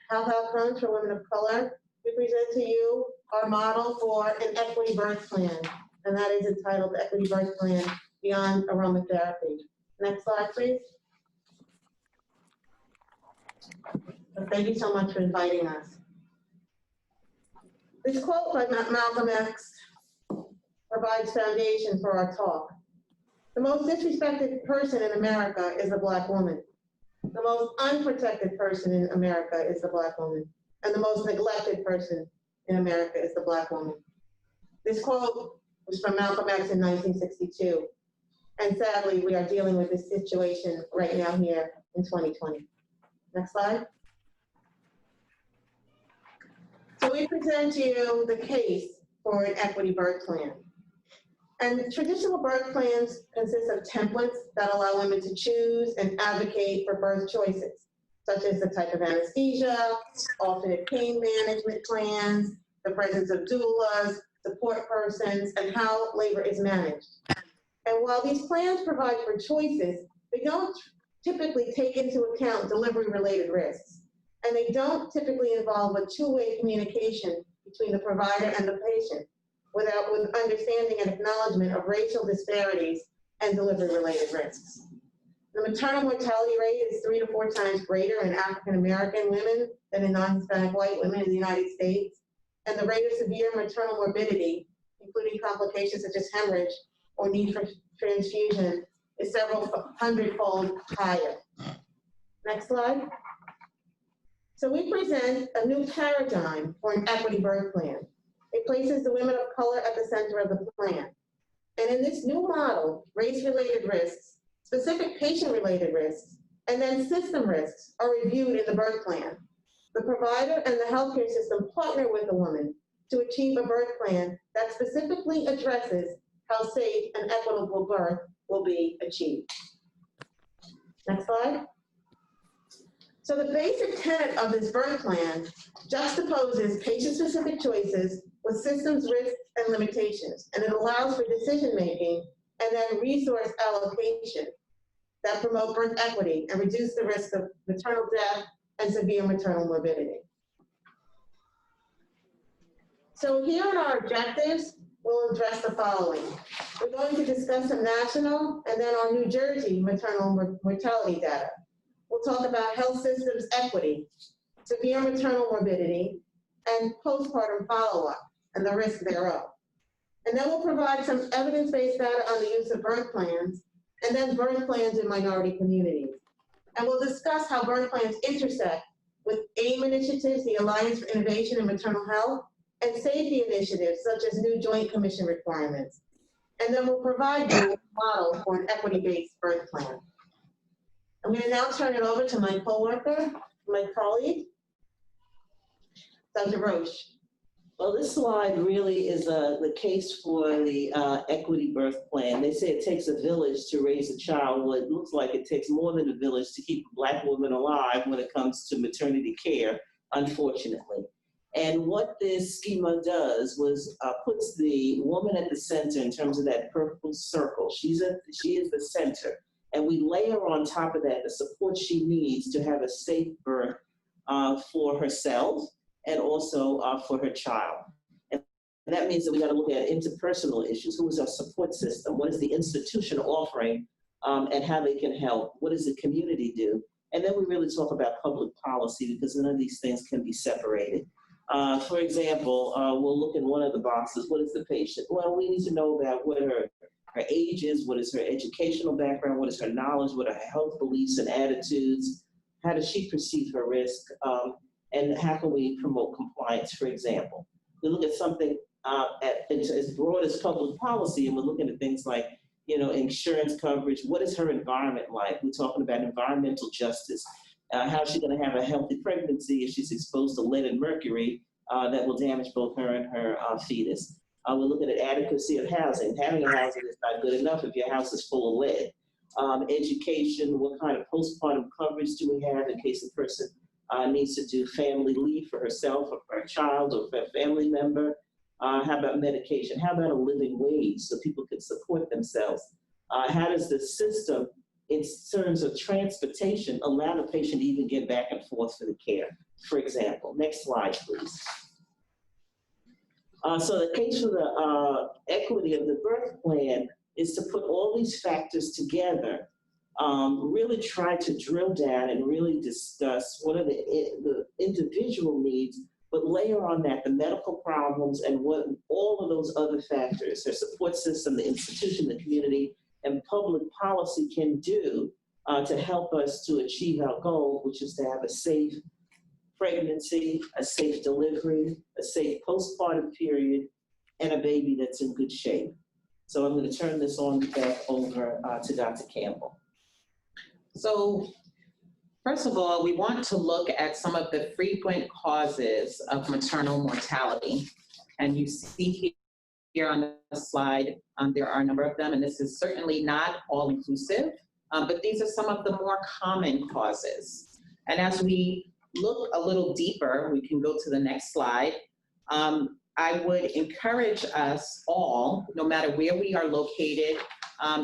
health outcomes for women of color, we present to you our model for an equity birth plan, and that is entitled Equity Birth Plan Beyond Aromatherapy. Next slide, please. So thank you so much for inviting us. This quote by Malcolm X provides foundation for our talk. The most disrespected person in America is the Black woman. The most unprotected person in America is the Black woman. And the most neglected person in America is the Black woman. This quote was from Malcolm X in 1962. And sadly, we are dealing with this situation right now here in 2020. Next slide. So we present you the case for an equity birth plan. And traditional birth plans consist of templates that allow women to choose and advocate for birth choices, such as the type of anesthesia, alternate pain management plans, the presence of doulas, support persons, and how labor is managed. And while these plans provide for choices, they don't typically take into account delivery-related risks. And they don't typically involve a two-way communication between the provider and the patient, with understanding and acknowledgement of racial disparities and delivery-related risks. The maternal mortality rate is 3 to 4 times greater in African-American women than in non-Hispanic white women in the United States. And the rate of severe maternal morbidity, including complications such as hemorrhage or need for transfusion, is several hundredfold higher. Next slide. So we present a new paradigm for an equity birth plan. It places the women of color at the center of the plan. And in this new model, race-related risks, specific patient-related risks, and then system risks are reviewed in the birth plan. The provider and the healthcare system partner with the woman to achieve a birth plan that specifically addresses how safe and equitable birth will be achieved. Next slide. So the basic tenet of this birth plan juxtaposes patient-specific choices with systems, risks, and limitations, and it allows for decision-making and then resource allocation that promote birth equity and reduce the risk of maternal death and severe maternal morbidity. So here are our objectives. We'll address the following. We're going to discuss some national and then our New Jersey maternal mortality data. We'll talk about health systems equity, severe maternal morbidity, and postpartum follow-up and the risk thereof. And then we'll provide some evidence-based data on the use of birth plans, and then birth plans in minority communities. And we'll discuss how birth plans intersect with AIM initiatives, the Alliance for Innovation in Maternal Health, and safety initiatives such as new Joint Commission requirements. And then we'll provide you a model for an equity-based birth plan. I'm going to now turn it over to my coworker, my colleague, Dr. Roche. Well, this slide really is the case for the equity birth plan. They say it takes a village to raise a child. Well, it looks like it takes more than a village to keep a Black woman alive when it comes to maternity care, unfortunately. And what this schema does was puts the woman at the center in terms of that purple circle. She is the center. And we layer on top of that the support she needs to have a safe birth for herself and also for her child. And that means that we got to look at interpersonal issues. Who is our support system? What is the institution offering and how they can help? What does the community do? And then we really talk about public policy because none of these things can be separated. For example, we'll look in one of the boxes. What is the patient? Well, we need to know about what her age is, what is her educational background, what is her knowledge, what are her health beliefs and attitudes, how does she perceive her risk, and how can we promote compliance, for example. We look at something as broad as public policy, and we're looking at things like, insurance coverage. What is her environment like? We're talking about environmental justice. How is she going to have a healthy pregnancy if she's exposed to lead and mercury that will damage both her and her fetus? We're looking at adequacy of housing. Having a housing is not good enough if your house is full of lead. Education, what kind of postpartum coverage do we have in case the person needs to do family leave for herself or for a child or for a family member? How about medication? How about a living wage so people can support themselves? How does the system in terms of transportation, allow the patient to even get back and forth for the care, for example. Next slide, please. So the case for the equity of the birth plan is to put all these factors together, really try to drill down and really discuss what are the individual needs, but layer on that the medical problems and what all of those other factors, their support system, the institution, the community, and public policy can do to help us to achieve our goal, which is to have a safe pregnancy, a safe delivery, a safe postpartum period, and a baby that's in good shape. So I'm going to turn this on back over to Dr. Campbell. So first of all, we want to look at some of the frequent causes of maternal mortality. And you see here on the slide, there are a number of them, and this is certainly not all inclusive, but these are some of the more common causes. And as we look a little deeper, we can go to the next slide. I would encourage us all, no matter where we are located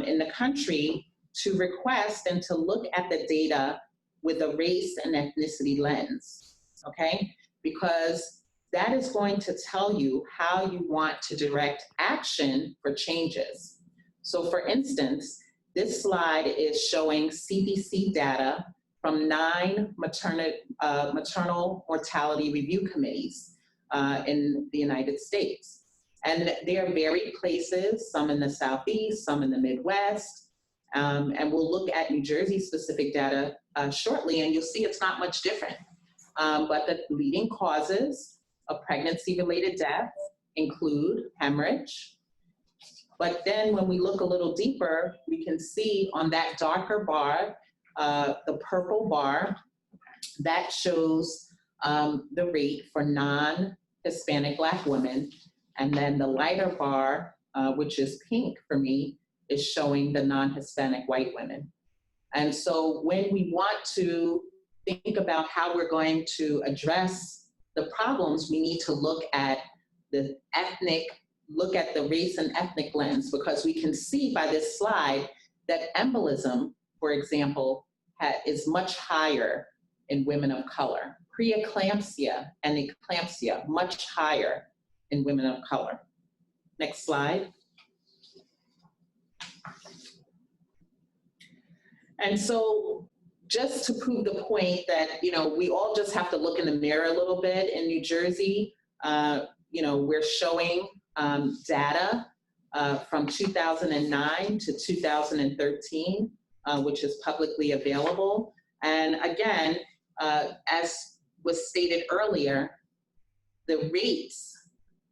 in the country, to request and to look at the data with a race and ethnicity lens, okay? Because that is going to tell you how you want to direct action for changes. So for instance, this slide is showing CDC data from 9 maternal mortality review committees in the United States. And they are varied places, some in the Southeast, some in the Midwest, and we'll look at New Jersey specific data shortly, and you'll see it's not much different. But the leading causes of pregnancy-related death include hemorrhage. But then when we look a little deeper, we can see on that darker bar, the purple bar, that shows the rate for non-Hispanic Black women. And then the lighter bar, which is pink for me, is showing the non-Hispanic white women. And so when we want to think about how we're going to address the problems, we need to look at the race and ethnic lens, because we can see by this slide that embolism, for example, is much higher in women of color. Preeclampsia and eclampsia, much higher in women of color. Next slide. And so just to prove the point that, we all just have to look in the mirror a little bit in New Jersey, we're showing data from 2009 to 2013, which is publicly available. And again, as was stated earlier, the rates,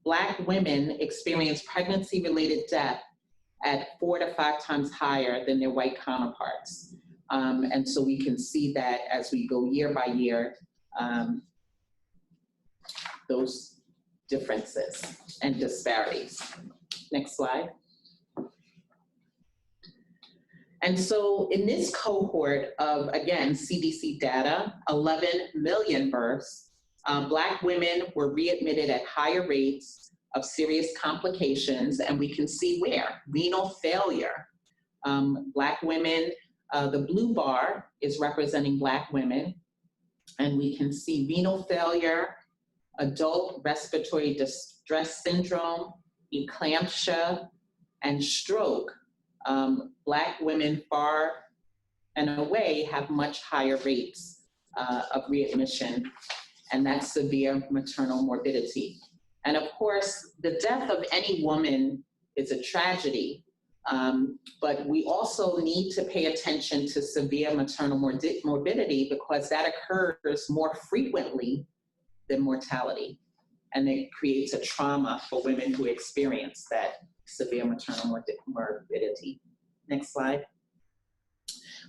Black women experience pregnancy-related death at 4 to 5 times higher than their white counterparts. And so we can see that as we go year by year, those differences and disparities. Next slide. And so in this cohort of, again, CDC data, 11 million births, Black women were readmitted at higher rates of serious complications, and we can see where. Renal failure. Black women, the blue bar is representing Black women, and we can see renal failure, adult respiratory distress syndrome, eclampsia, and stroke. Black women far and away have much higher rates of readmission, and that's severe maternal morbidity. And of course, the death of any woman is a tragedy, but we also need to pay attention to severe maternal morbidity, because that occurs more frequently than mortality. And it creates a trauma for women who experience that severe maternal morbidity. Next slide.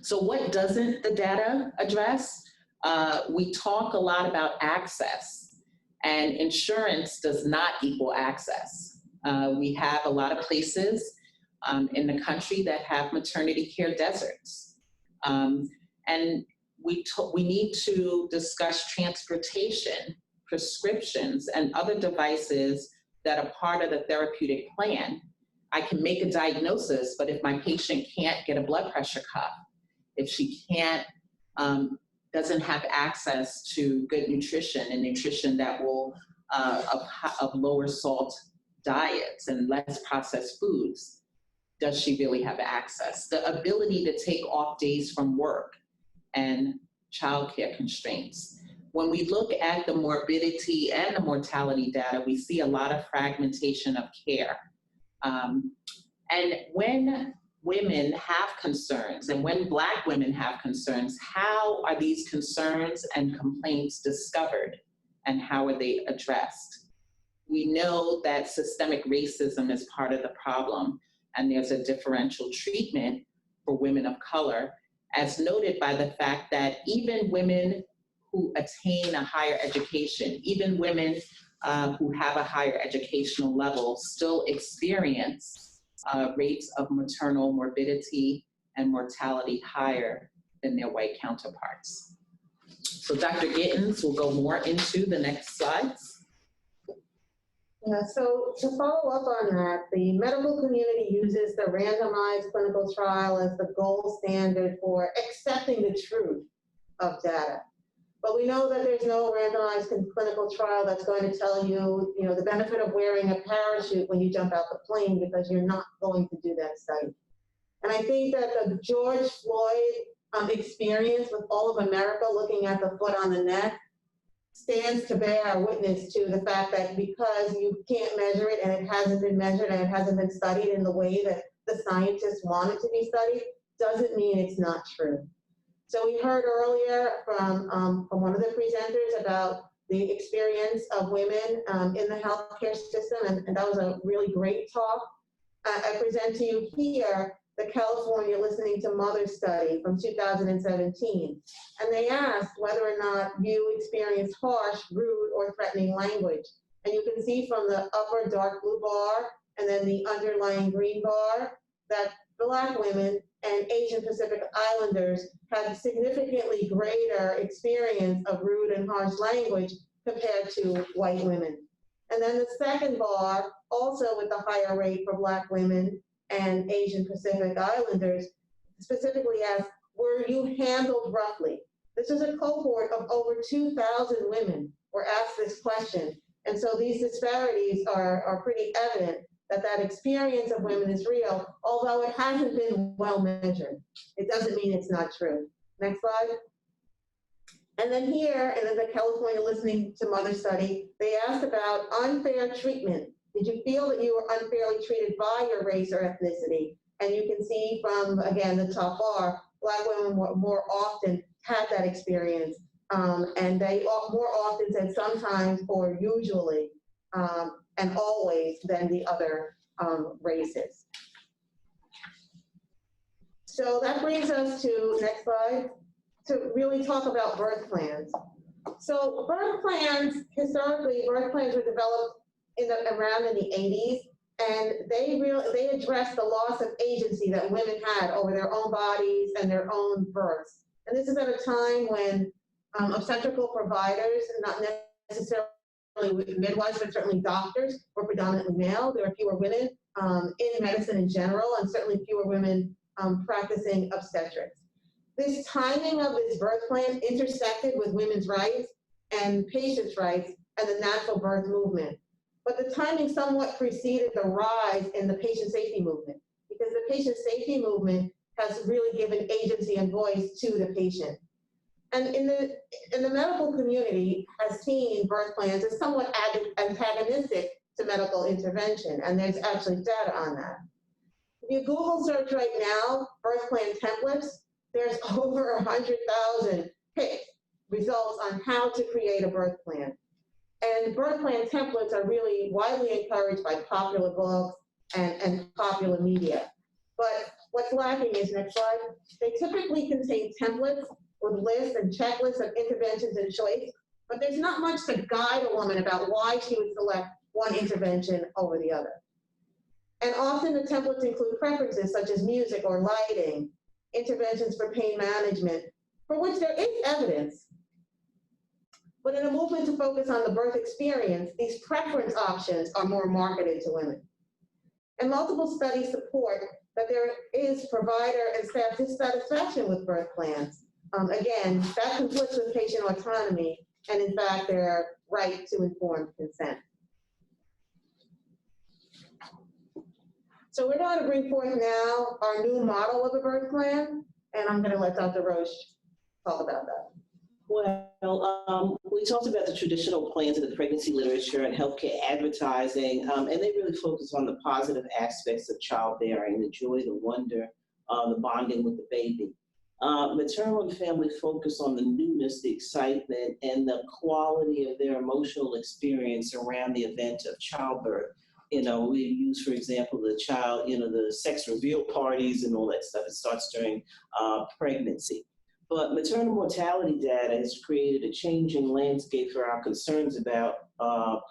So what doesn't the data address? We talk a lot about access, and insurance does not equal access. We have a lot of places in the country that have maternity care deserts. And we need to discuss transportation, prescriptions, and other devices that are part of the therapeutic plan. I can make a diagnosis, but if my patient can't get a blood pressure cuff, if she can't, doesn't have access to good nutrition and nutrition that will, of lower salt diets and less processed foods, does she really have access? The ability to take off days from work and childcare constraints. When we look at the morbidity and the mortality data, we see a lot of fragmentation of care. And when women have concerns, and when Black women have concerns, how are these concerns and complaints discovered, and how are they addressed? We know that systemic racism is part of the problem, and there's a differential treatment for women of color, as noted by the fact that even women who attain a higher education, even women who have a higher educational level, still experience rates of maternal morbidity and mortality higher than their white counterparts. So Dr. Gittens will go more into the next slides. Yeah, so to follow up on that, the medical community uses the randomized clinical trial as the gold standard for accepting the truth of data. But we know that there's no randomized clinical trial that's going to tell you, the benefit of wearing a parachute when you jump out the plane, because you're not going to do that study. And I think that the George Floyd experience with all of America looking at the foot on the neck stands to bear witness to the fact that because you can't measure it and it hasn't been measured and it hasn't been studied in the way that the scientists want it to be studied, doesn't mean it's not true. So we heard earlier from one of the presenters about the experience of women in the healthcare system, and that was a really great talk. I present to you here the California Listening to Mothers study from 2017. And they asked whether or not you experience harsh, rude, or threatening language. And you can see from the upper dark blue bar and then the underlying green bar that Black women and Asian Pacific Islanders had significantly greater experience of rude and harsh language compared to white women. And then the second bar, also with the higher rate for Black women and Asian Pacific Islanders, specifically asked, were you handled roughly? This is a cohort of over 2,000 women were asked this question. And so these disparities are pretty evident that experience of women is real, although it hasn't been well measured. It doesn't mean it's not true. Next slide. And then here, in the California Listening to Mothers study, they asked about unfair treatment. Did you feel that you were unfairly treated by your race or ethnicity? And you can see from, again, the top bar, Black women more often had that experience. And they more often said sometimes or usually and always than the other races. So that brings us to, next slide, to really talk about birth plans. So birth plans, historically, birth plans were developed around in the 80s, and they addressed the loss of agency that women had over their own bodies and their own births. And this is at a time when obstetrical providers, not necessarily midwives, but certainly doctors, were predominantly male. There were fewer women in medicine in general, and certainly fewer women practicing obstetrics. This timing of this birth plan intersected with women's rights and patients' rights and the natural birth movement. But the timing somewhat preceded the rise in the patient safety movement, because the patient safety movement has really given agency and voice to the patient. And in the medical community has seen birth plans as somewhat antagonistic to medical intervention, and there's actually data on that. If you Google search right now, birth plan templates, there's over 100,000 results on how to create a birth plan. And birth plan templates are really widely encouraged by popular books and popular media. But what's lacking is, next slide, they typically contain templates with lists and checklists of interventions and choice, but there's not much to guide a woman about why she would select one intervention over the other. And often the templates include preferences such as music or lighting, interventions for pain management, for which there is evidence. But in a movement to focus on the birth experience, these preference options are more marketed to women. And multiple studies support that there is provider and staff dissatisfaction with birth plans. Again, that conflicts with patient autonomy and in fact their right to informed consent. So we're going to bring forth now our new model of a birth plan, and I'm going to let Dr. Roche talk about that. Well, we talked about the traditional plans in the pregnancy literature and healthcare advertising, and they really focus on the positive aspects of childbearing, the joy, the wonder, the bonding with the baby. Maternal and family focus on the newness, the excitement, and the quality of their emotional experience around the event of childbirth. You know, we use, for example, the child, the sex reveal parties and all that stuff. It starts during pregnancy. But maternal mortality data has created a changing landscape for our concerns about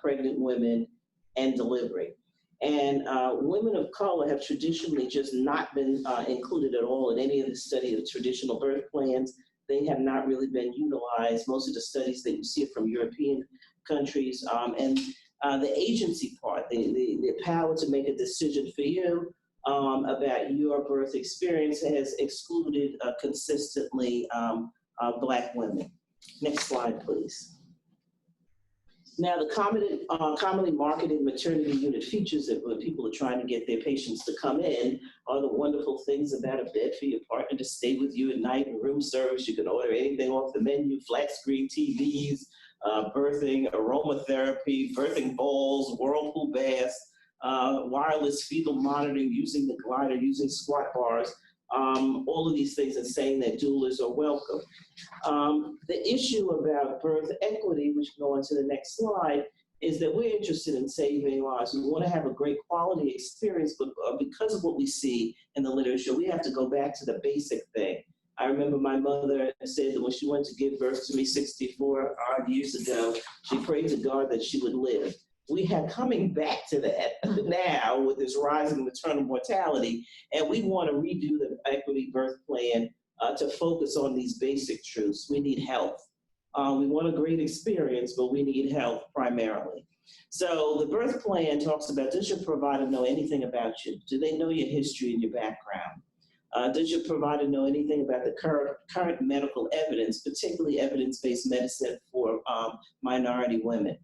pregnant women and delivery. And women of color have traditionally just not been included at all in any of the study of traditional birth plans. They have not really been utilized. Most of the studies that you see are from European countries. And the agency part, the power to make a decision for you about your birth experience has excluded consistently Black women. Next slide, please. Now, the commonly marketed maternity unit features that when people are trying to get their patients to come in are the wonderful things about a bed for your partner to stay with you at night, and room service. You can order anything off the menu, flat screen TVs, birthing, aromatherapy, birthing bowls, whirlpool baths, wireless fetal monitoring, using the glider, using squat bars, all of these things, and saying that doulas are welcome. The issue about birth equity, which will go on to the next slide, is that we're interested in saving lives. We want to have a great quality experience, but because of what we see in the literature, we have to go back to the basic thing. I remember my mother said that when she went to give birth to me 64 odd years ago, she prayed to God that she would live. We have coming back to that now with this rising maternal mortality, and we want to redo the equity birth plan to focus on these basic truths. We need health. We want a great experience, but we need health primarily. So the birth plan talks about, does your provider know anything about you? Do they know your history and your background? Does your provider know anything about the current medical evidence, particularly evidence-based medicine for minority women?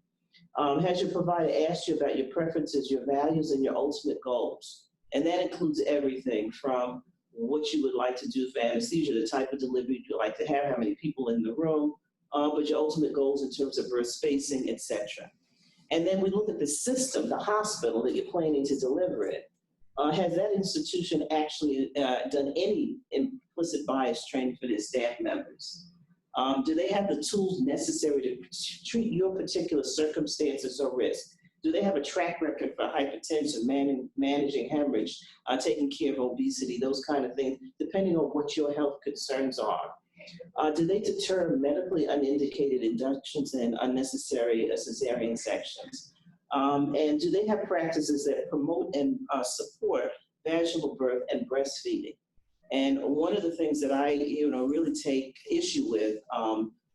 Has your provider asked you about your preferences, your values, and your ultimate goals? And that includes everything from what you would like to do for anesthesia, the type of delivery you'd like to have, how many people in the room, but your ultimate goals in terms of birth spacing, etc. And then we look at the system, the hospital that you're planning to deliver it. Has that institution actually done any implicit bias training for their staff members? Do they have the tools necessary to treat your particular circumstances or risk? Do they have a track record for hypertension, managing hemorrhage, taking care of obesity, those kind of things, depending on what your health concerns are? Do they deter medically unindicated inductions and unnecessary cesarean sections? And do they have practices that promote and support vaginal birth and breastfeeding? And one of the things that I really take issue with,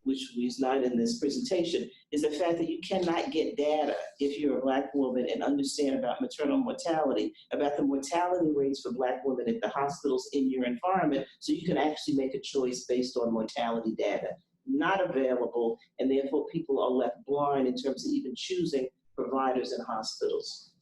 which is not in this presentation, is the fact that you cannot get data if you're a Black woman and understand about maternal mortality, about the mortality rates for Black women at the hospitals in your environment, so you can actually make a choice based on mortality data. Not available, and therefore people are left blind in terms of even choosing providers in hospitals.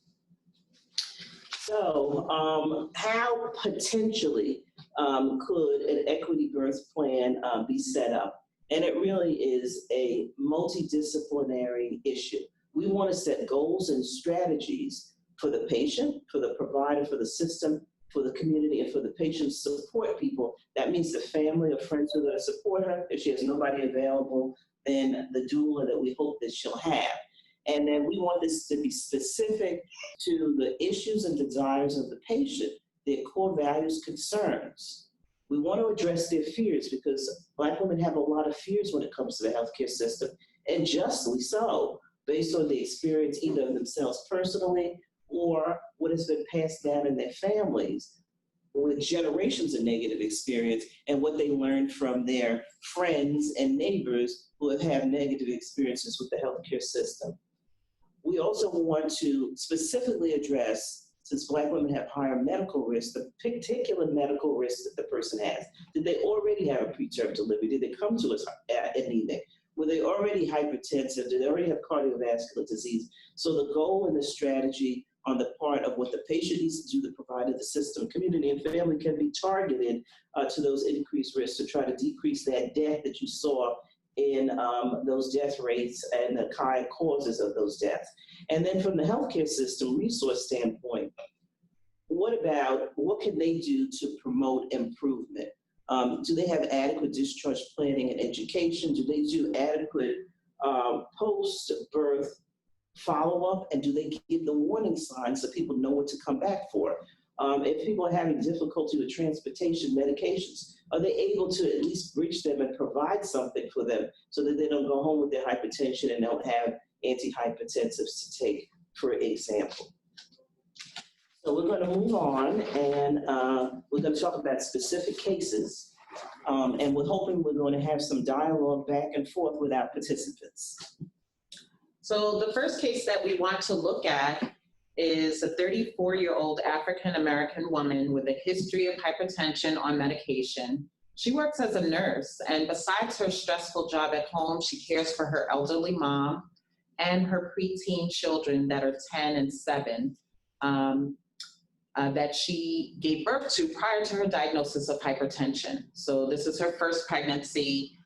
So how potentially could an equity birth plan be set up? And it really is a multidisciplinary issue. We want to set goals and strategies for the patient, for the provider, for the system, for the community, and for the patient's support people. That means the family or friends who are going to support her. If she has nobody available, then the doula that we hope that she'll have. And then we want this to be specific to the issues and desires of the patient, their core values, concerns. We want to address their fears because Black women have a lot of fears when it comes to the healthcare system, and justly so, based on the experience either of themselves personally or what has been passed down in their families with generations of negative experience and what they learned from their friends and neighbors who have had negative experiences with the healthcare system. We also want to specifically address since Black women have higher medical risk, the particular medical risk that the person has. Did they already have a preterm delivery? Did they come to us anemic? Were they already hypertensive? Did they already have cardiovascular disease? So the goal and the strategy on the part of what the patient needs to do, the provider, the system, community, and family can be targeted to those increased risks to try to decrease that death that you saw in those death rates and the kind causes of those deaths. And then from the healthcare system resource standpoint, what can they do to promote improvement? Do they have adequate discharge planning and education? Do they do adequate post-birth follow-up? And do they give the warning signs so people know what to come back for? If people are having difficulty with transportation, medications, are they able to at least bridge them and provide something for them so that they don't go home with their hypertension and don't have antihypertensives to take, for example? So we're going to move on, and we're going to talk about specific cases, and we're hoping we're going to have some dialogue back and forth with our participants. So the first case that we want to look at is a 34-year-old African-American woman with a history of hypertension on medication. She works as a nurse, and besides her stressful job at home, she cares for her elderly mom and her preteen children that are 10 and 7 that she gave birth to prior to her diagnosis of hypertension. So this is her first pregnancy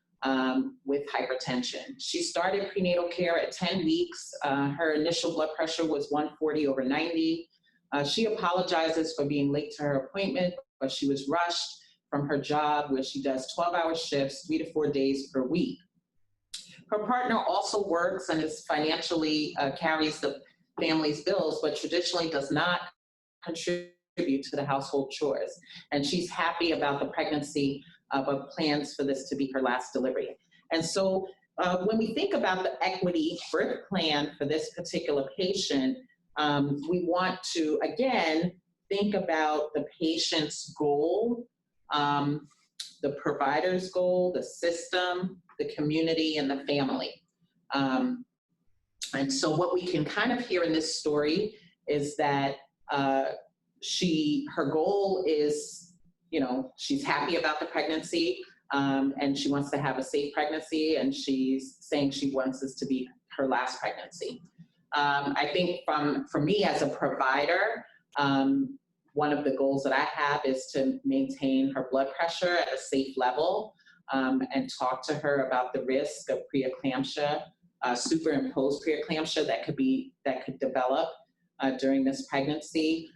with hypertension. She started prenatal care at 10 weeks. Her initial blood pressure was 140/90. She apologizes for being late to her appointment, but she was rushed from her job where she does 12-hour shifts, 3 to 4 days per week. Her partner also works and is financially carries the family's bills, but traditionally does not contribute to the household chores. And she's happy about the pregnancy, but plans for this to be her last delivery. And so when we think about the equity birth plan for this particular patient, we want to, again, think about the patient's goal, the provider's goal, the system, the community, and the family. And so what we can kind of hear in this story is that her goal is, she's happy about the pregnancy, and she wants to have a safe pregnancy, and she's saying she wants this to be her last pregnancy. I think for me as a provider, one of the goals that I have is to maintain her blood pressure at a safe level, and talk to her about the risk of preeclampsia, superimposed preeclampsia that could develop during this pregnancy.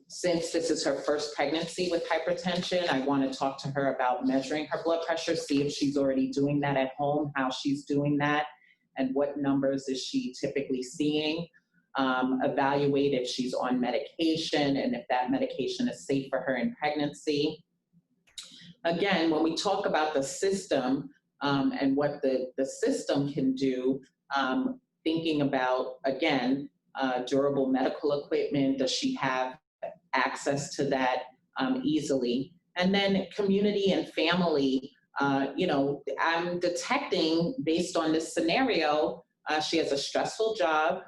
Since this is her first pregnancy with hypertension, I want to talk to her about measuring her blood pressure, see if she's already doing that at home, how she's doing that, and what numbers is she typically seeing. Evaluate if she's on medication and if that medication is safe for her in pregnancy. Again, when we talk about the system and what the system can do, thinking about, again, durable medical equipment, does she have access to that easily? And then community and family, I'm detecting based on this scenario, she has a stressful job.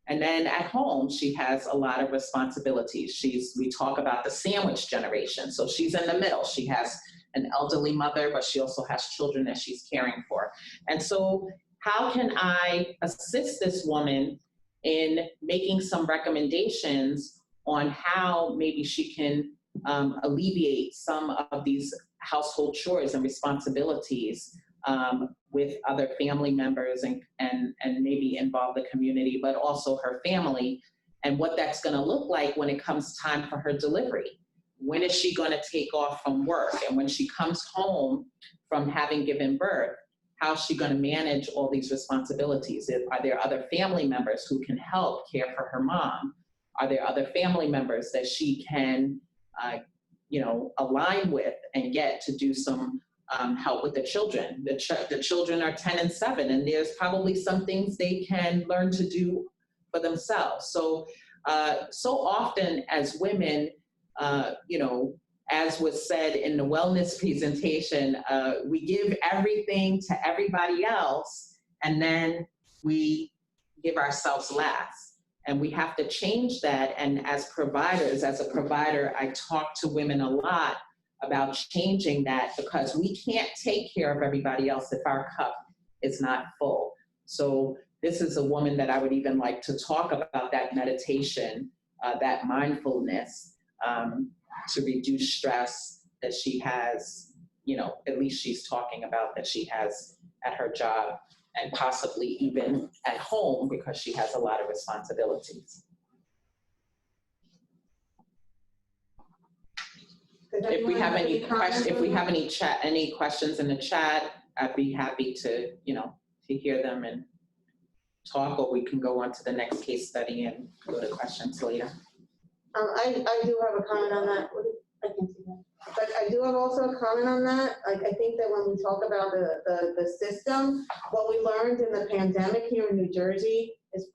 And then at home, she has a lot of responsibilities. We talk about the sandwich generation. So she's in the middle. She has an elderly mother, but she also has children that she's caring for. And so how can I assist this woman in making some recommendations on how maybe she can alleviate some of these household chores and responsibilities with other family members and maybe involve the community, but also her family, and what that's going to look like when it comes time for her delivery. When is she going to take off from work? And when she comes home from having given birth, how is she going to manage all these responsibilities? Are there other family members who can help care for her mom? Are there other family members that she can, align with and get to do some help with the children? The children are 10 and 7, and there's probably some things they can learn to do for themselves. So often as women, as was said in the wellness presentation, we give everything to everybody else, and then we give ourselves last. And we have to change that. And as providers, as a provider, I talk to women a lot about changing that, because we can't take care of everybody else if our cup is not full. So this is a woman that I would even like to talk about that meditation, that mindfulness, to reduce stress that she has, you know, at least she's talking about that she has at her job, and possibly even at home, because she has a lot of responsibilities. If we have any questions, if we have any questions in the chat, I'd be happy to, you know, to hear them and talk, or we can go on to the next case study and go to questions later. I do have a comment on that. I can see that. But I do have also a comment on that. Like, I think that when we talk about the system, what we learned in the pandemic here in New Jersey is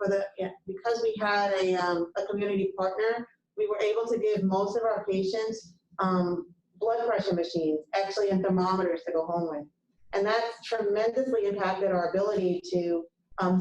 because we had a community partner, we were able to give most of our patients blood pressure machines, actually, and thermometers to go home with. And that's tremendously impacted our ability to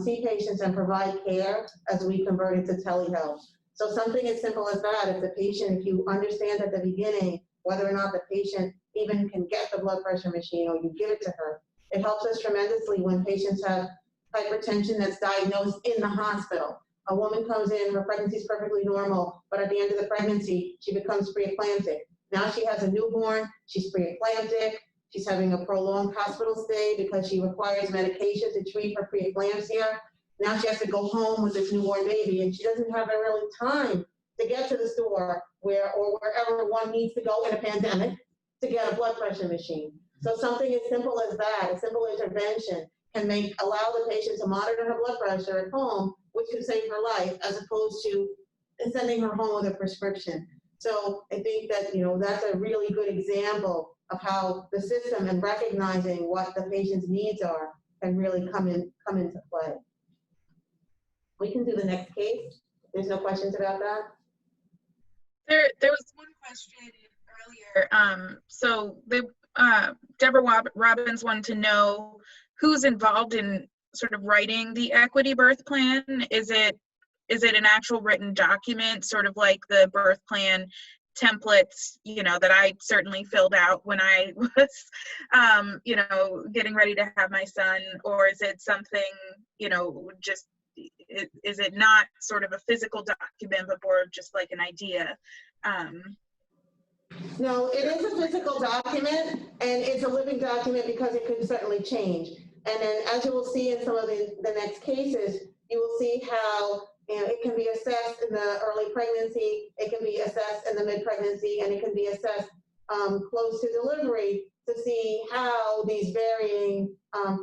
see patients and provide care as we converted to telehealth. So something as simple as that, if you understand at the beginning whether or not the patient even can get the blood pressure machine, or you give it to her, it helps us tremendously when patients have hypertension that's diagnosed in the hospital. A woman comes in, her pregnancy is perfectly normal, but at the end of the pregnancy, she becomes preeclamptic. Now she has a newborn, she's preeclamptic, she's having a prolonged hospital stay because she requires medication to treat her preeclampsia. Now she has to go home with this newborn baby, and she doesn't have really time to get to the store or wherever one needs to go in a pandemic to get a blood pressure machine. So something as simple as that, a simple intervention, can allow the patient to monitor her blood pressure at home, which can save her life, as opposed to sending her home with a prescription. So I think that, you know, that's a really good example of how the system and recognizing what the patient's needs are can really come into play. We can do the next case. There's no questions about that? There was one question earlier. So Deborah Robbins wanted to know who's involved in sort of writing the equity birth plan. Is it an actual written document, sort of like the birth plan templates, you know, that I certainly filled out when I was, you know, getting ready to have my son? Or is it something, you know, just, is it not sort of a physical document, but more just like an idea? No, it is a physical document, and it's a living document because it can certainly change. And then, as you will see in some of the next cases, you will see how, you know, it can be assessed in the early pregnancy, it can be assessed in the mid-pregnancy, and it can be assessed close to delivery, to see how these varying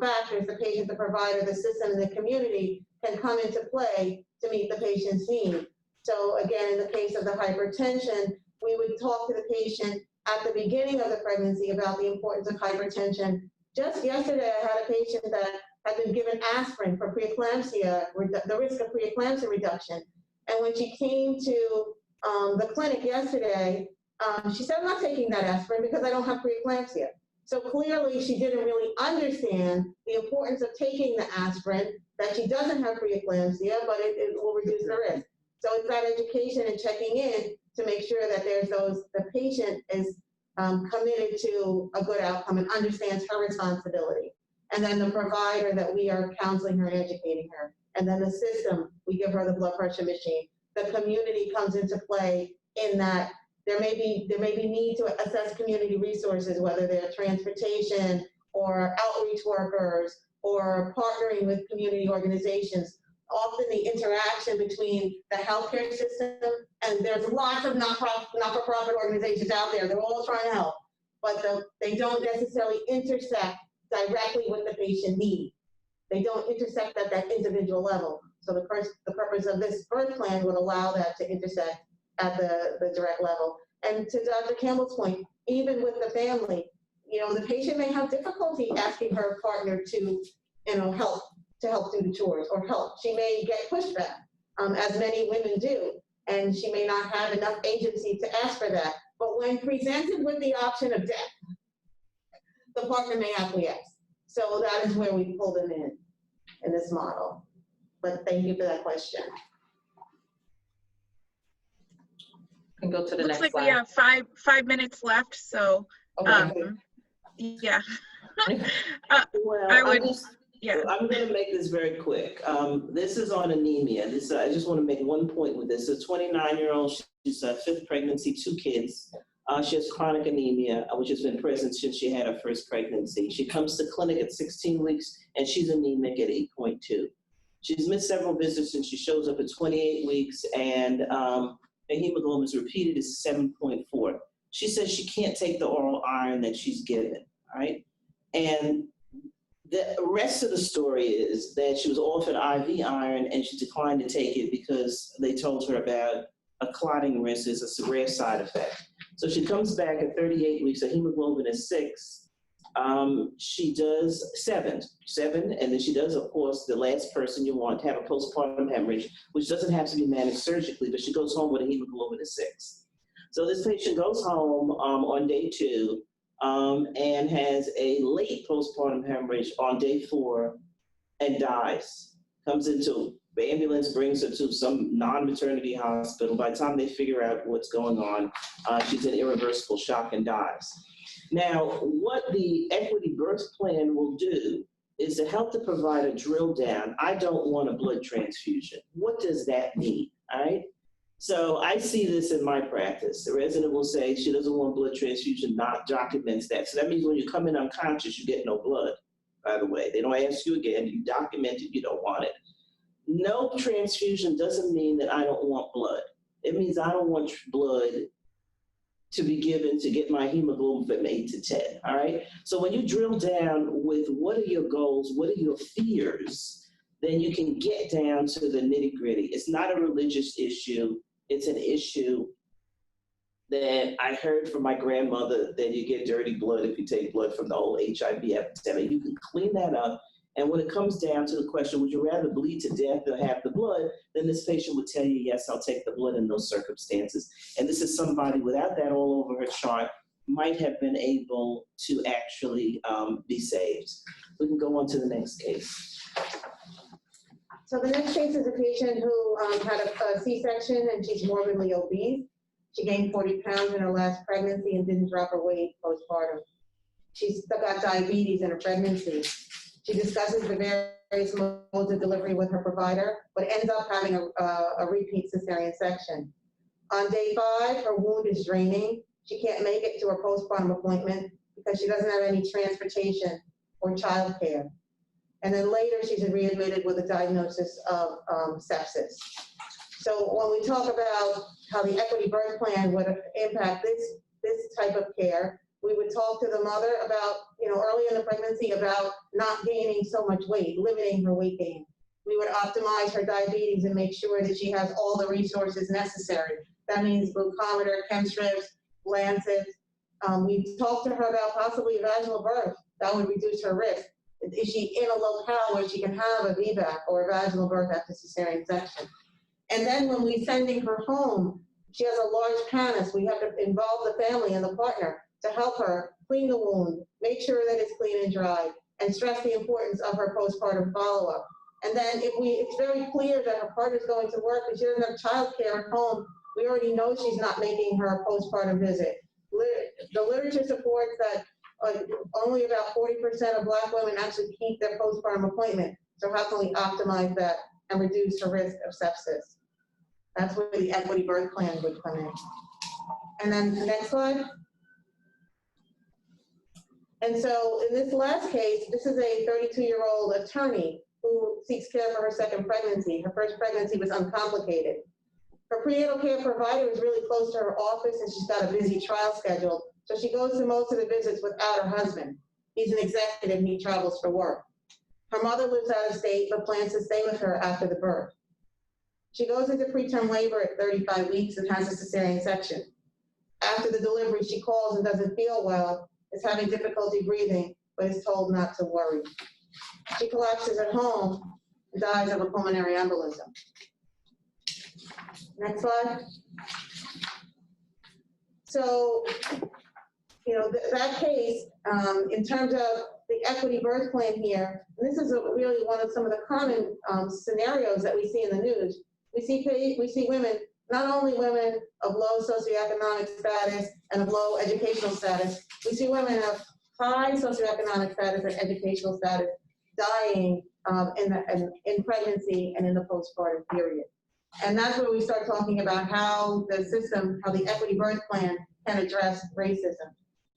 factors, the patient, the provider, the system, and the community, can come into play to meet the patient's need. So again, in the case of the hypertension, we would talk to the patient at the beginning of the pregnancy about the importance of hypertension. Just yesterday, I had a patient that had been given aspirin for preeclampsia, the risk of preeclampsia reduction. And when she came to the clinic yesterday, she said, I'm not taking that aspirin because I don't have preeclampsia. So clearly she didn't really understand the importance of taking the aspirin, that she doesn't have preeclampsia, but it will reduce the risk. So it's that education and checking in to make sure that the patient is committed to a good outcome and understands her responsibility. And then the provider, that we are counseling her and educating her. And then the system, we give her the blood pressure machine. The community comes into play in that there may be need to assess community resources, whether they're transportation or outreach workers or partnering with community organizations. Often the interaction between the healthcare system, and there's lots of not-for-profit organizations out there, they're all trying to help, but they don't necessarily intersect directly with the patient need. They don't intersect at that individual level. So the purpose of this birth plan would allow that to intersect at the direct level. And to Dr. Campbell's point, even with the family, you know, the patient may have difficulty asking her partner to, you know, help do the chores or help. She may get pushback, as many women do, and she may not have enough agency to ask for that. But when presented with the option of death, the partner may acquiesce. So that is where we pull them in this model. But thank you for that question. can go to the Looks next like slide. we have five minutes left, so, Okay. yeah. Well, I would, yeah. I'm going to make this very quick. This is on anemia. I just want to make one point with this. A 29-year-old, she's a fifth pregnancy, 2 kids. She has chronic anemia, which has been present since she had her first pregnancy. She comes to clinic at 16 weeks, and she's anemic at 8.2. She's missed several visits, and she shows up at 28 weeks, and her hemoglobin is repeated is 7.4. She says she can't take the oral iron that she's given, all right? And the rest of the story is that she was offered IV iron and she declined to take it because they told her about a clotting risk is a rare side effect. So she comes back at 38 weeks, her hemoglobin is 6. She does 7, and then she does, of course, the last person you want to have a postpartum hemorrhage, which doesn't have to be managed surgically, but she goes home with a hemoglobin of 6. So this patient goes home on day 2, and has a late postpartum hemorrhage on day 4 and dies. Comes into the ambulance, brings her to some non-maternity hospital. By the time they figure out what's going on, she's in irreversible shock and dies. Now, what the equity birth plan will do is to help the provider drill down. I don't want a blood transfusion. What does that mean, all right? So I see this in my practice. The resident will say she doesn't want blood transfusion, not documents that. So that means when you come in unconscious, you get no blood, by the way. They don't ask you again, you document it, you don't want it. No transfusion doesn't mean that I don't want blood. It means I don't want blood to be given to get my hemoglobin from 8 to 10, all right? So when you drill down with what are your goals, what are your fears, then you can get down to the nitty gritty. It's not a religious issue. It's an issue that I heard from my grandmother that you get dirty blood if you take blood from the whole HIV epidemic. You can clean that up. And when it comes down to the question, would you rather bleed to death or have the blood? Then this patient would tell you, yes, I'll take the blood in those circumstances. And this is somebody without that all over her chart might have been able to actually be saved. We can go on to the next case. So the next case is a patient who had a C-section and she's morbidly obese. She gained 40 pounds in her last pregnancy and didn't drop her weight postpartum. She's still got diabetes in her pregnancy. She discusses the various modes of delivery with her provider, but ends up having a repeat cesarean section. On day 5, her wound is draining. She can't make it to her postpartum appointment because she doesn't have any transportation or childcare. And then later, she's readmitted with a diagnosis of sepsis. So when we talk about how the equity birth plan would impact this type of care, we would talk to the mother about, early in the pregnancy about not gaining so much weight, limiting her weight gain. We would optimize her diabetes and make sure that she has all the resources necessary. That means glucometer, chem strips, lancets. We talked to her about possibly vaginal birth. That would reduce her risk. Is she in a locale where she can have a VBAC or a vaginal birth after cesarean section? And then when we're sending her home, she has a large pannus. We have to involve the family and the partner to help her clean the wound, make sure that it's clean and dry, and stress the importance of her postpartum follow-up. And then it's very clear that her partner's going to work and she doesn't have childcare at home, we already know she's not making her postpartum visit. The literature supports that only about 40% of Black women actually keep their postpartum appointment. So how can we optimize that and reduce her risk of sepsis? That's where the equity birth plan would come in. And then the next slide. And so in this last case, this is a 32-year-old attorney who seeks care for her second pregnancy. Her first pregnancy was uncomplicated. Her prenatal care provider is really close to her office and she's got a busy trial schedule. So she goes to most of the visits without her husband. He's an executive and he travels for work. Her mother lives out of state but plans to stay with her after the birth. She goes into preterm labor at 35 weeks and has a cesarean section. After the delivery, she calls and doesn't feel well, is having difficulty breathing, but is told not to worry. She collapses at home and dies of a pulmonary embolism. Next slide. So, that case, in terms of the equity birth plan here, and this is really one of some of the common scenarios that we see in the news. We see women not only women of low socioeconomic status and of low educational status, we see women of high socioeconomic status and educational status dying in pregnancy and in the postpartum period. And that's where we start talking about how the system, how the equity birth plan can address racism.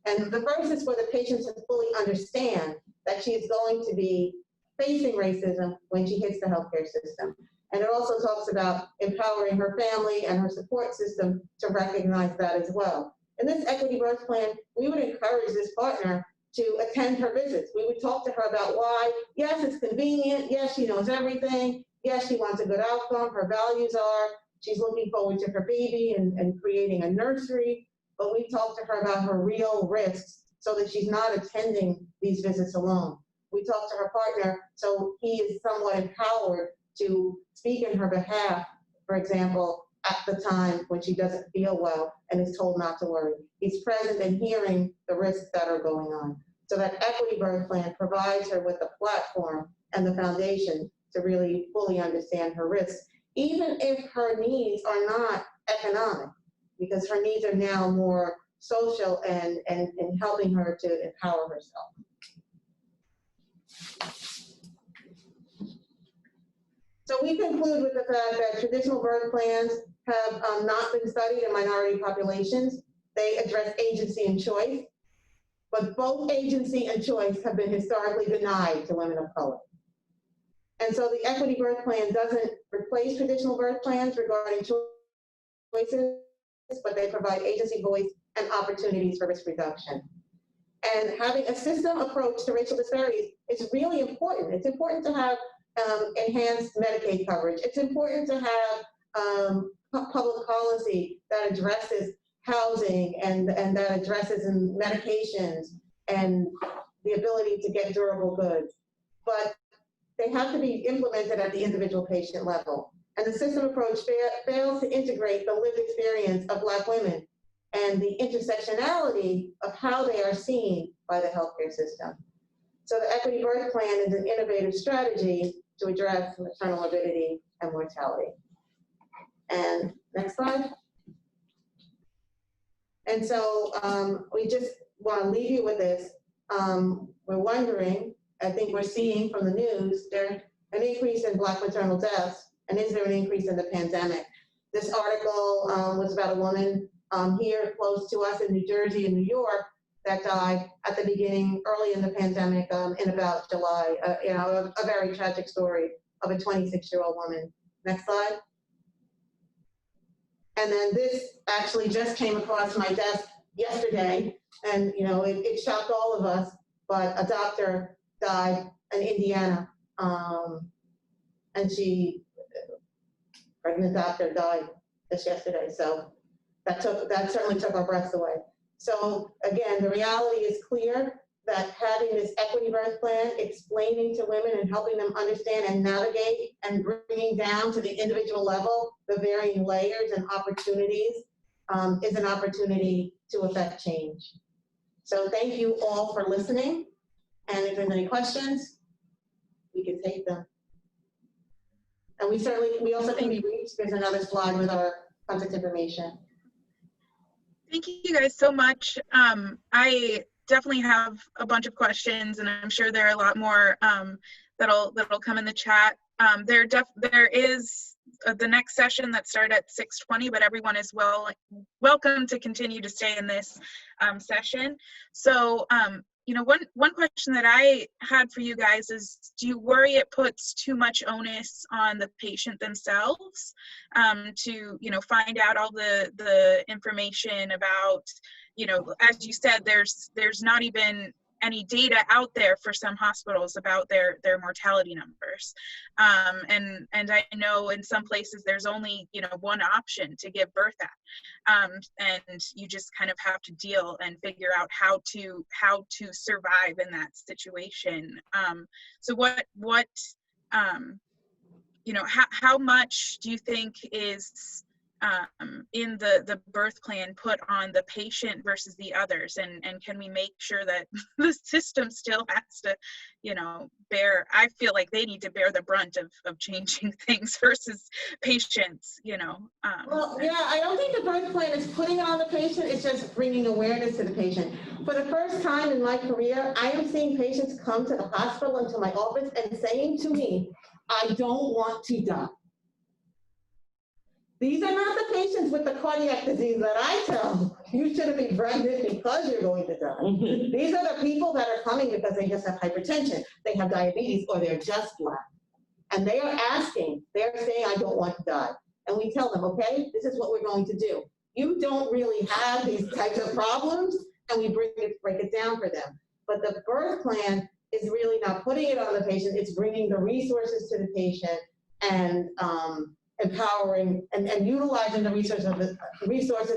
And the first is for the patient to fully understand that she is going to be facing racism when she hits the healthcare system. And it also talks about empowering her family and her support system to recognize that as well. In this equity birth plan, we would encourage this partner to attend her visits. We would talk to her about why, yes, it's convenient, yes, she knows everything, yes, she wants a good outcome, her values are, she's looking forward to her baby and creating a nursery, but we talk to her about her real risks so that she's not attending these visits alone. We talk to her partner so he is somewhat empowered to speak in her behalf, for example, at the time when she doesn't feel well and is told not to worry. He's present and hearing the risks that are going on. So that equity birth plan provides her with the platform and the foundation to really fully understand her risks, even if her needs are not economic, because her needs are now more social and helping her to empower herself. So we conclude with the fact that traditional birth plans have not been studied in minority populations. They address agency and choice, but both agency and choice have been historically denied to women of color. And so the equity birth plan doesn't replace traditional birth plans regarding choices, but they provide agency, voice, and opportunities for risk reduction. And having a system approach to racial disparities is really important. It's important to have enhanced Medicaid coverage. It's important to have public policy that addresses housing and that addresses medications and the ability to get durable goods. But they have to be implemented at the individual patient level. And the system approach fails to integrate the lived experience of Black women and the intersectionality of how they are seen by the healthcare system. So the equity birth plan is an innovative strategy to address maternal morbidity and mortality. And next slide. And so we just want to leave you with this. We're wondering, I think we're seeing from the news, there's an increase in Black maternal deaths, and is there an increase in the pandemic? This article was about a woman here close to us in New Jersey and New York that died at the beginning, early in the pandemic, in about July. A very tragic story of a 26-year-old woman. Next slide. And then this actually just came across my desk yesterday, and it shocked all of us, but a doctor died in Indiana, and pregnant doctor died just yesterday. So that certainly took our breaths away. So again, the reality is clear that having this equity birth plan, explaining to women and helping them understand and navigate and bringing down to the individual level the varying layers and opportunities is an opportunity to affect change. So thank you all for listening. And if there's any questions, we can take them. And we also can be reached. There's another slide with our contact information. Thank you guys so much. I definitely have a bunch of questions, and I'm sure there are a lot more that'll come in the chat. There is the next session that started at 6:20, but everyone is welcome to continue to stay in this session. So one question that I had for you guys is, do you worry it puts too much onus on the patient themselves to find out all the information about, as you said, there's not even any data out there for some hospitals about their mortality numbers, and I know in some places there's only one option to give birth at, and you just kind of have to deal and figure out how to survive in that situation. So how much do you think is in the birth plan put on the patient versus the others, and can we make sure that the system still has to, bear, I feel like they need to bear the brunt of changing things versus patients, Well, yeah, I don't think the birth plan is putting it on the patient, it's just bringing awareness to the patient. For the first time in my career, I am seeing patients come to the hospital and to my office and saying to me, I don't want to die. These are not the patients with the cardiac disease that I tell you shouldn't be pregnant because you're going to die. These are the people that are coming because they just have hypertension, they have diabetes, or they're just Black. And they are asking, they're saying, I don't want to die. And we tell them, okay, this is what we're going to do. You don't really have these types of problems, and we break it down for them. But the birth plan is really not putting it on the patient, it's bringing the resources to the patient and empowering and utilizing the resources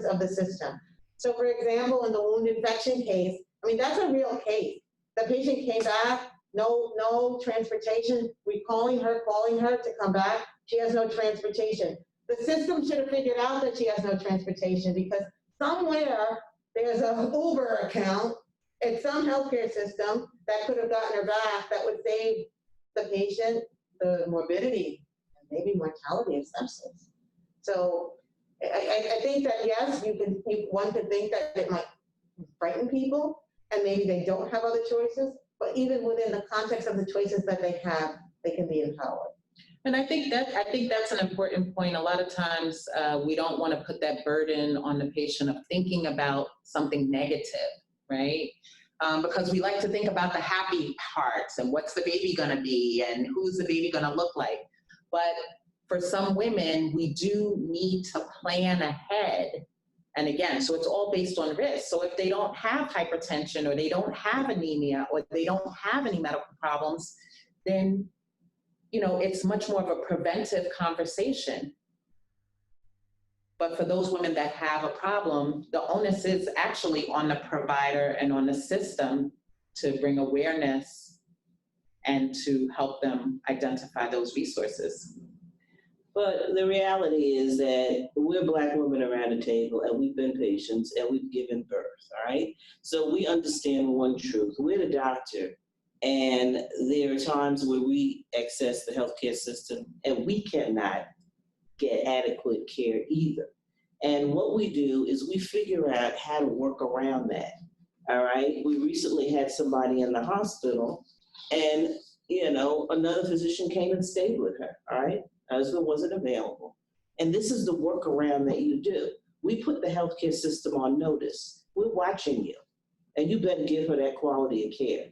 of the system. So for example, in the wound infection case, I mean, that's a real case. The patient came back, no transportation, we calling her to come back, she has no transportation. The system should have figured out that she has no transportation because somewhere there's an Uber account at some healthcare system that could have gotten her back that would save the patient the morbidity and maybe mortality of sepsis. So I think that yes, one could think that it might frighten people and maybe they don't have other choices, but even within the context of the choices that they have, they can be empowered. And I think that's an important point. A lot of times we don't want to put that burden on the patient of thinking about something negative, right? Because we like to think about the happy parts and what's the baby going to be and who's the baby going to look like. But for some women, we do need to plan ahead. And again, so it's all based on risk. So if they don't have hypertension or they don't have anemia or they don't have any medical problems, then it's much more of a preventive conversation. But for those women that have a problem, the onus is actually on the provider and on the system to bring awareness and to help them identify those resources. But the reality is that we're Black women around the table and we've been patients and we've given birth, all right? So we understand one truth. We're the doctor. And there are times where we access the healthcare system and we cannot get adequate care either. And what we do is we figure out how to work around that, all right? We recently had somebody in the hospital and, another physician came and stayed with her, all right? Husband wasn't available. And this is the workaround that you do. We put the healthcare system on notice. We're watching you and you better give her that quality of care.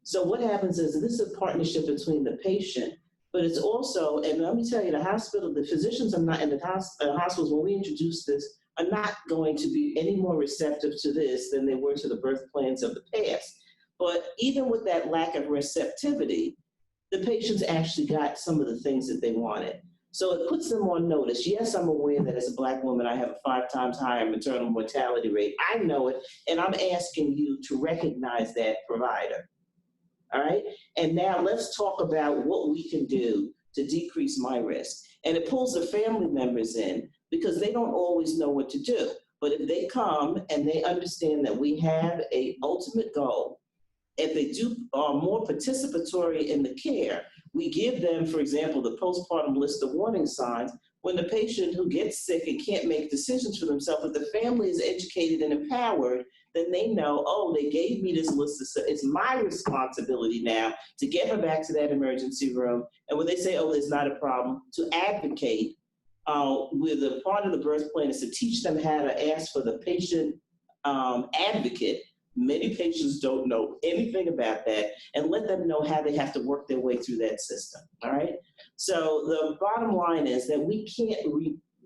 So what happens is this is a partnership between the patient, but it's also, and let me tell you, the physicians are not in the hospitals when we introduce this, are not going to be any more receptive to this than they were to the birth plans of the past. But even with that lack of receptivity, the patients actually got some of the things that they wanted. So it puts them on notice. Yes, I'm aware that as a Black woman, I have a 5 times higher maternal mortality rate. I know it, and I'm asking you to recognize that, provider. All right, and now let's talk about what we can do to decrease my risk. And it pulls the family members in because they don't always know what to do. But if they come and they understand that we have an ultimate goal, if they are more participatory in the care, we give them, for example, the postpartum list of warning signs. When the patient who gets sick and can't make decisions for themselves, if the family is educated and empowered, then they know, oh, they gave me this list. It's my responsibility now to get her back to that emergency room. And when they say, oh, there's not a problem, to advocate with a part of the birth plan is to teach them how to ask for the patient advocate. Many patients don't know anything about that, and let them know how they have to work their way through that system, all right? So the bottom line is that we can't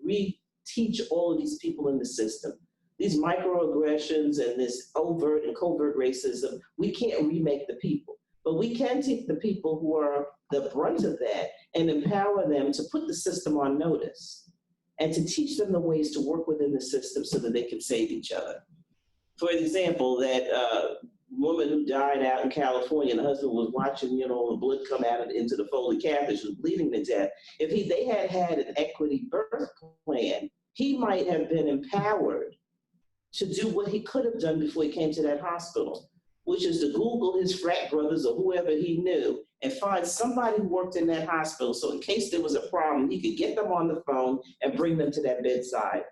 re-teach all of these people in the system. These microaggressions and this overt and covert racism, we can't remake the people, but we can take the people who are the brunt of that and empower them to put the system on notice and to teach them the ways to work within the system so that they can save each other. For example, that woman who died out in California, and the husband was watching, the blood come out into the Foley catheter, she was bleeding to death. If they had had an equity birth plan, he might have been empowered to do what he could have done before he came to that hospital, which is to Google his frat brothers or whoever he knew and find somebody who worked in that hospital. So in case there was a problem, he could get them on the phone and bring them to that bedside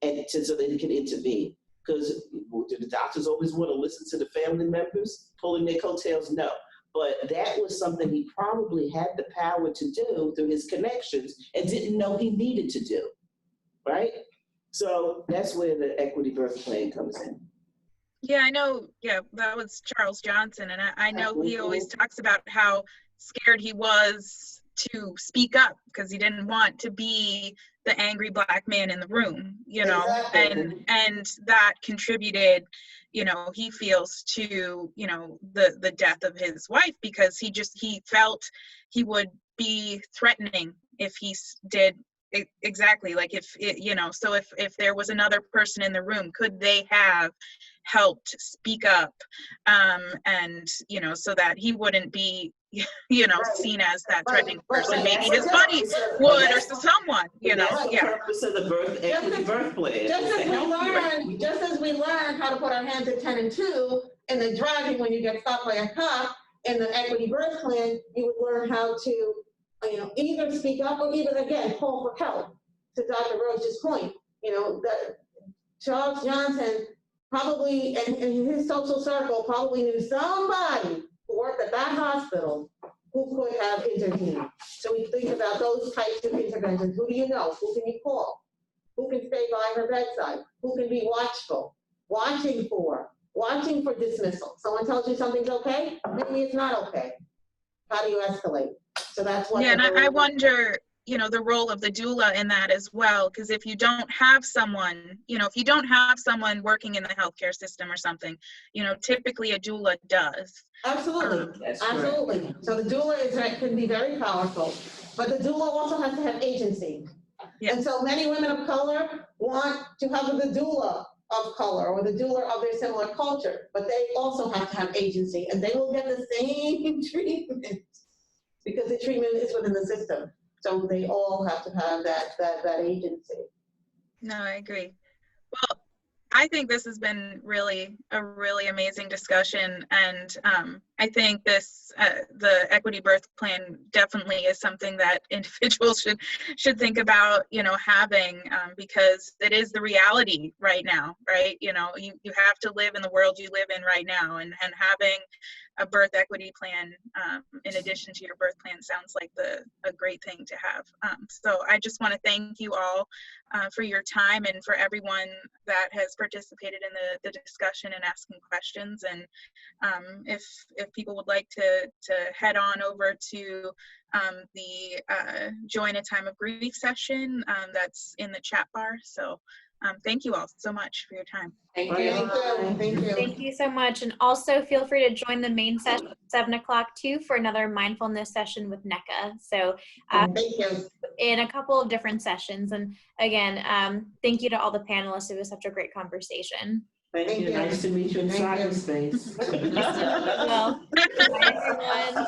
and so that he could intervene. Because do the doctors always want to listen to the family members pulling their coattails? No. But that was something he probably had the power to do through his connections and didn't know he needed to do, right? So that's where the equity birth plan comes in. Yeah, I know. Yeah, that was Charles Johnson. And I know he always talks about how scared he was to speak up because he didn't want to be the angry Black man in the room, you know, Exactly. and that contributed, you know, he feels to, you know, the death of his wife because he felt he would be threatening if he did exactly like if it, you know, so if there was another person in the room, could they have helped speak up and, you know, so that he wouldn't be, you know, seen as that threatening person. Maybe his buddy would, or someone, you know. That's the purpose of the equity birth plan. Just as we learn how to put our hands in Tenant 2 in the driving when you get stopped by a cop, in the equity birth plan, you would learn how to, you know, either speak up or even again call for help. To Dr. Roche's point, you know, that Charles Johnson probably in his social circle probably knew somebody who worked at that hospital who could have intervened. So we think about those types of interventions. Who do you know? Who can you call? Who can stay by her bedside? Who can be watchful? Watching for dismissal. Someone tells you something's okay, maybe it's not okay. How do you escalate? So that's what. Yeah, and I wonder, you know, the role of the doula in that as well, because if you don't have someone, you know, if you don't have someone working in the healthcare system or something, you know, typically a doula does. Absolutely, absolutely. Right. So the doula can be very powerful, but the doula also has to have agency. Yeah. And so many women of color want to have the doula of color or the doula of their similar culture, but they also have to have agency and they will get the same treatment because the treatment is within the system. So they all have to have that agency. No, I agree. Well, I think this has been a really amazing discussion, and I think the equity birth plan definitely is something that individuals should think about, you know, having because it is the reality right now, right? You know, you have to live in the world you live in right now, and having a birth equity plan in addition to your birth plan sounds like a great thing to have. So I just want to thank you all for your time and for everyone that has participated in the discussion and asking questions. And if people would like to head on over to the Join a Time of Grief session that's in the chat bar. So thank you all so much for your time. Thank you. Thank you so much. And also feel free to join the main session at 7 o'clock too for another mindfulness session with NECA. So Thank you. in a couple of different sessions. And again, thank you to all the panelists. It was such a great conversation. Thank you. Nice to meet you in cyberspace. Well, bye everyone.